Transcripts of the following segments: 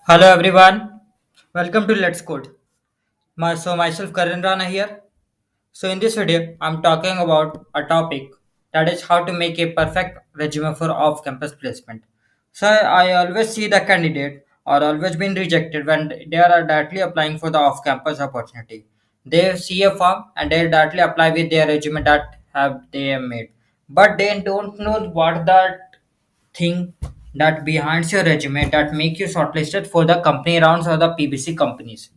Hello everyone, welcome to Let's Code. Myself Karan Rana here. So in this video, I'm talking about a topic that is how to make a perfect resume for off-campus placement. So I always see the candidate or always been rejected when they are directly applying for the off-campus opportunity. They see a form and they directly apply with their resume that have they have made, but they don't know what that thing that behind your resume that make you shortlisted for the company rounds or the PBC companies.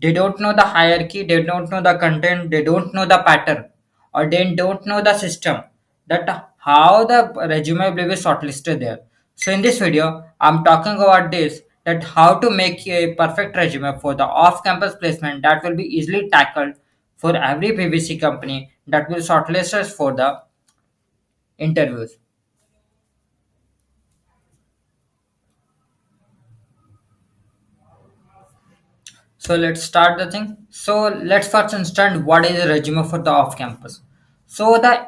They don't know the hierarchy, they don't know the content, they don't know the pattern, or they don't know the system that how the resume will be shortlisted there. So in this video, I'm talking about this that how to make a perfect resume for the off-campus placement that will be easily tackled for every PBC company that will shortlist us for the interviews. So let's start the thing. So let's first understand what is a resume for the off-campus. So the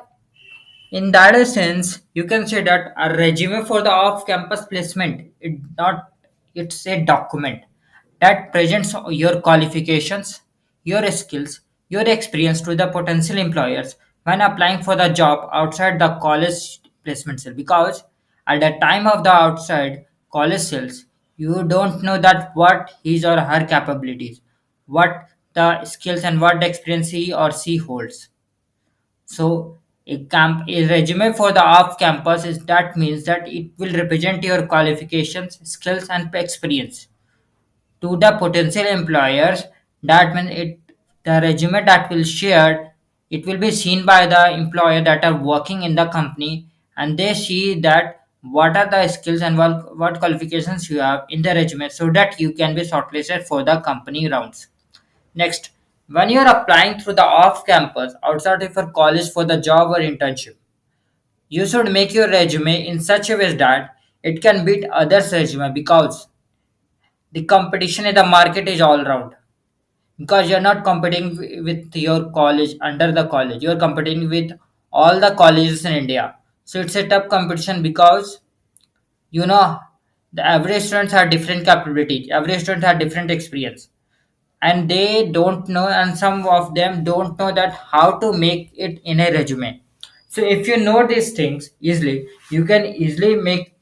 in that sense, you can say that a resume for the off-campus placement it's a document that presents your qualifications, your skills, your experience to the potential employers when applying for the job outside the college placement cell. Because at the time of the outside college cells, you don't know that what his or her capabilities, what the skills and what the experience he or she holds. So a resume for the off-campus is that means that it will represent your qualifications, skills, and experience to the potential employers. That means the resume that will share it will be seen by the employer that are working in the company, and they see that what are the skills and what qualifications you have in the resume so that you can be shortlisted for the company rounds. Next, when you're applying through the off campus outside of your college for the job or internship, you should make your resume in such a way that it can beat others' resume because the competition in the market is all round. Because you're not competing with your college under the college, you're competing with all the colleges in India. So it's a tough competition because you know the average students have different capability, every student have different experience, and they don't know, and some of them don't know that how to make it in a resume. So if you know these things easily, you can easily make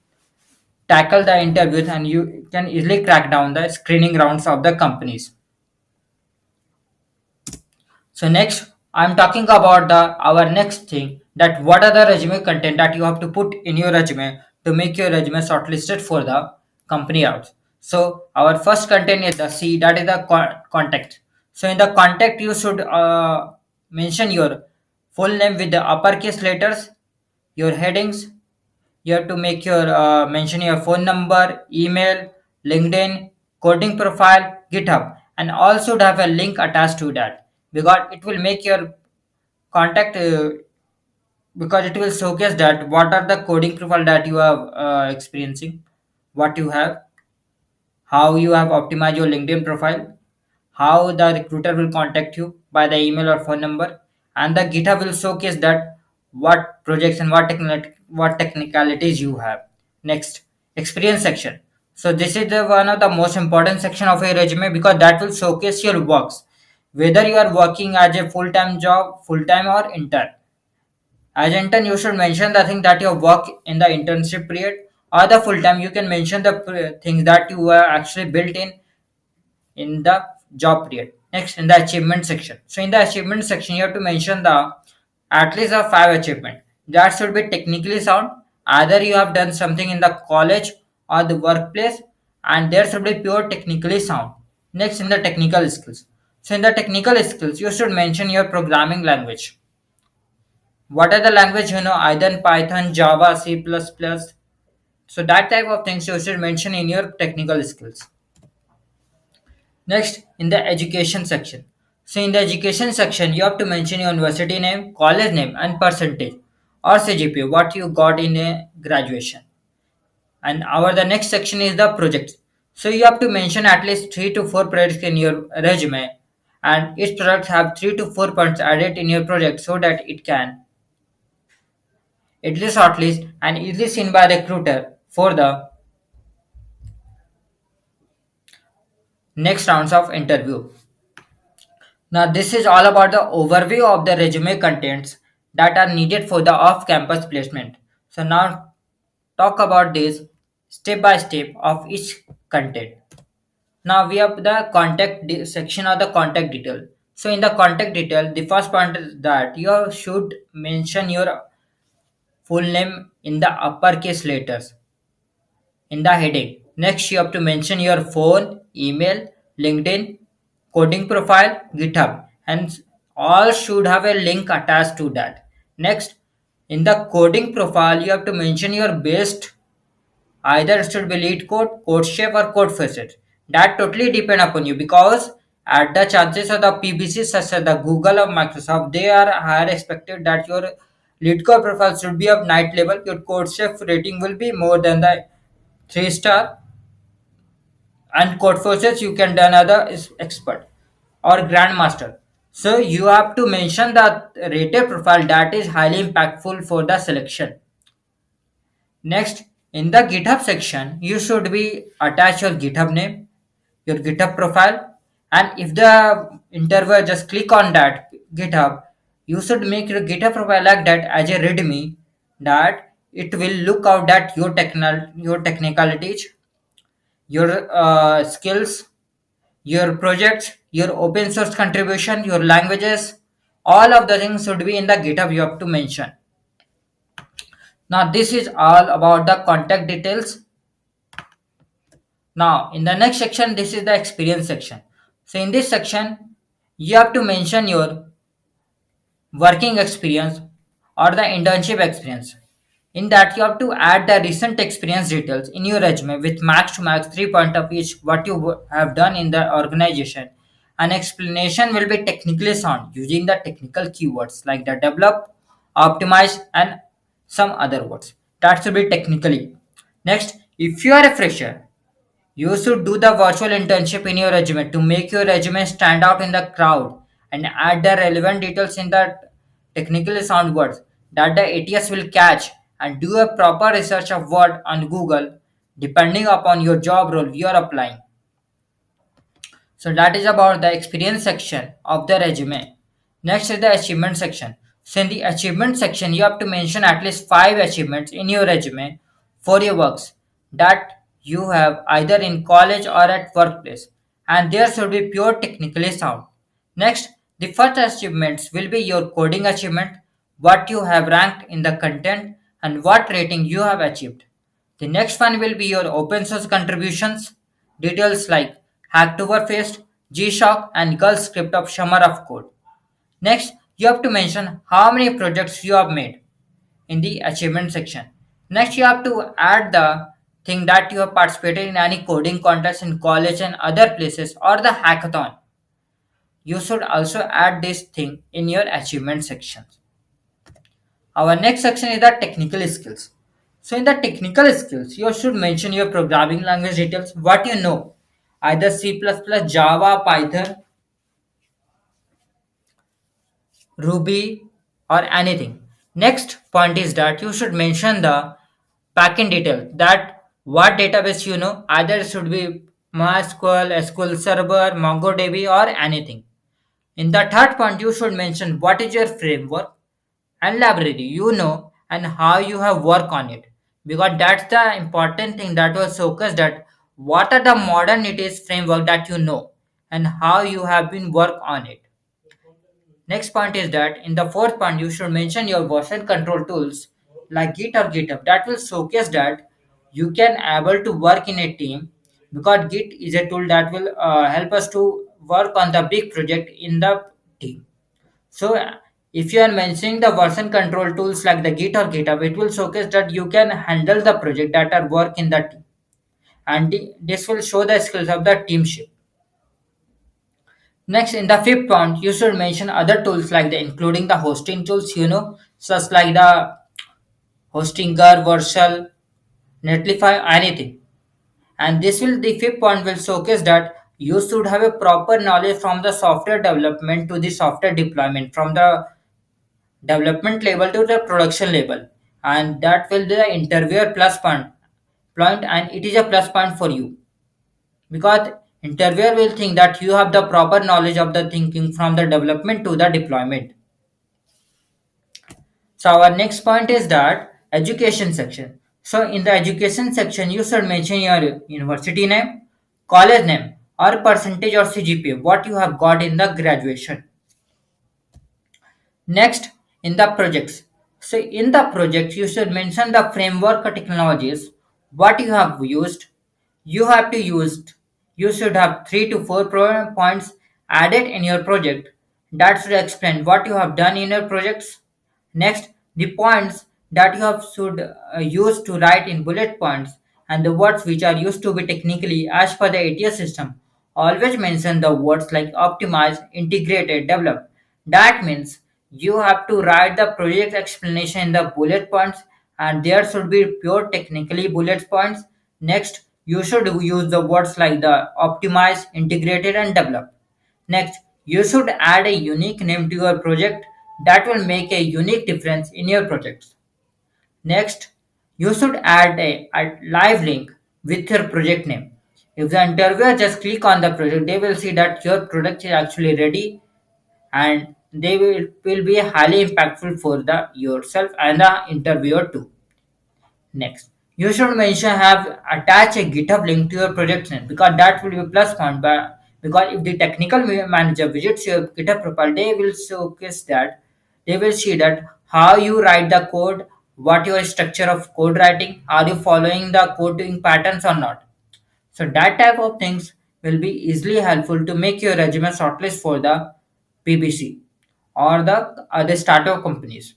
tackle the interviews and you can easily crack down the screening rounds of the companies. So next, I'm talking about the our next thing that what are the resume content that you have to put in your resume to make your resume shortlisted for the company routes. So our first content is the C, that is the contact. So in the contact you should mention your full name with the uppercase letters, your headings, you have to make your mention your phone number, email, LinkedIn, coding profile, GitHub, and also should have a link attached to that because it will make your contact because it will showcase that what are the coding profile that you are experiencing, what you have, how you have optimized your LinkedIn profile, how the recruiter will contact you by the email or phone number, and the GitHub will showcase that what projects and what technicalities you have. Next, experience section. So this is the one of the most important section of your resume because that will showcase your works, whether you are working as a full-time job, full-time or intern. As intern, you should mention the thing that you work in the internship period, or the full-time. You can mention the things that you are actually built in the job period. Next, in the achievement section. So in the achievement section, you have to mention the at least a five achievement. That should be technically sound. Either you have done something in the college or the workplace, and there should be pure technically sound. Next, in the technical skills. So in the technical skills, you should mention your programming language. What are the language you know? Either Python, Java, C++. So that type of things you should mention in your technical skills. Next, in the education section. So, in the education section, you have to mention your university name, college name, and percentage or CGPA, what you got in a graduation. And our the next section is the projects. So, you have to mention at least 3 to 4 projects in your resume, and each product have 3 to 4 points added in your project so that it can at least shortlist and easily seen by recruiter for the next rounds of interview. Now, this is all about the overview of the resume contents that are needed for the off campus placement. So, now talk about this step by step of each content. Now, we have the section of the contact detail. So, in the contact detail, the first point is that you should mention your full name in the uppercase letters in the heading. Next, you have to mention your phone, email, LinkedIn, coding profile, GitHub, and all should have a link attached to that. Next, in the coding profile, you have to mention your best. Either it should be lead code, code shape, or code facet. That totally depend upon you because at the chances of the PBC such as the Google or Microsoft, they are higher expected that your lead code profile should be of night level. Your code shape rating will be more than the 3 star, and code forces you can do another is expert or grandmaster. So you have to mention the rated profile that is highly impactful for the selection. Next, in the GitHub section, you should be attach your GitHub name, your GitHub profile, and if the interviewer just click on that GitHub, you should make your GitHub profile like that as a readme that it will look out that your technicalities, your skills, your projects, your open source contribution, your languages, all of the things should be in the GitHub you have to mention. Now this is all about the contact details. Now in the next section, this is the experience section. So in this section, you have to mention your working experience or the internship experience. In that, you have to add the recent experience details in your resume with max to max 3 point of each what you have done in the organization. An explanation will be technically sound using the technical keywords like the develop, optimize, and some other words. That should be technically. Next, if you are a fresher, you should do the virtual internship in your resume to make your resume stand out in the crowd and add the relevant details in the technically sound words that the ATS will catch, and do a proper research of word on Google depending upon your job role you are applying. So that is about the experience section of the resume. Next is the achievement section. So in the achievement section, you have to mention at least 5 achievements in your resume for your works that you have either in college or at workplace, and there should be pure technically sound. Next, the first achievements will be your coding achievement, what you have ranked in the content, and what rating you have achieved. The next one will be your open source contributions, details like Hacktoberfest, G-Shock, and Girl script of Summer of Code. Next, you have to mention how many projects you have made in the achievement section. Next, you have to add the thing that you have participated in any coding contest in college and other places or the hackathon. You should also add this thing in your achievement section. Our next section is the technical skills. So in the technical skills, you should mention your programming language details, what you know, either C++, Java, Python, Ruby, or anything. Next point is that you should mention the backend detail, that what database you know, either it should be MySQL, SQL Server, MongoDB, or anything. In the third point, you should mention what is your framework and library you know and how you have worked on it, because that's the important thing that was focused that what are the modern it is framework that you know and how you have been work on it. Next point is that in the fourth point, you should mention your version control tools like Git or GitHub. That will showcase that you can able to work in a team, because Git is a tool that will help us to work on the big project in the team. So if you are mentioning the version control tools like the Git or GitHub, it will showcase that you can handle the project that are work in the team, and this will show the skills of the teamship. Next, in the fifth point, you should mention other tools like the including the hosting tools, such like the Hostinger, Vercel, Netlify, anything. And this will the fifth point will showcase that you should have a proper knowledge from the software development to the software deployment, from the development level to the production level, and that will be the interviewer plus point, and it is a plus point for you because Interviewer will think that you have the proper knowledge of the thinking from the development to the deployment. So our next point is that education section. So in the education section, you should mention your university name, college name, or percentage or CGPA, what you have got in the graduation. Next, in the projects. So in the project, you should mention the framework or technologies, what you have used. You have to use. You should have 3 to 4 points added in your project. That should explain what you have done in your projects. Next, the points that you have should use to write in bullet points and the words which are used to be technically as per the ATS system. Always mention the words like optimize, integrated, develop. That means you have to write the project explanation in the bullet points and there should be pure technically bullet points. Next, you should use the words like the optimize, integrated and develop. Next, you should add a unique name to your project that will make a unique difference in your projects. Next, you should add a live link with your project name. If the interviewer just click on the project, they will see that your product is actually ready and they will be highly impactful for the yourself and the interviewer too. Next, you should mention have attach a GitHub link to your project name because that will be a plus point. But because if the technical manager visits your GitHub profile, they will showcase that they will see that how you write the code, what your structure of code writing, are you following the coding patterns or not. So that type of things will be easily helpful to make your resume shortlist for the PBC or the other startup companies.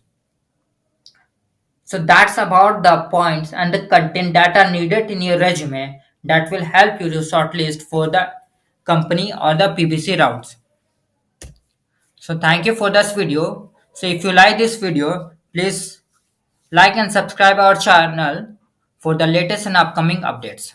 So that's about the points and the content that are needed in your resume that will help you to shortlist for the company or the PBC routes. So thank you for this video. So if you like this video, please like and subscribe our channel for the latest and upcoming updates.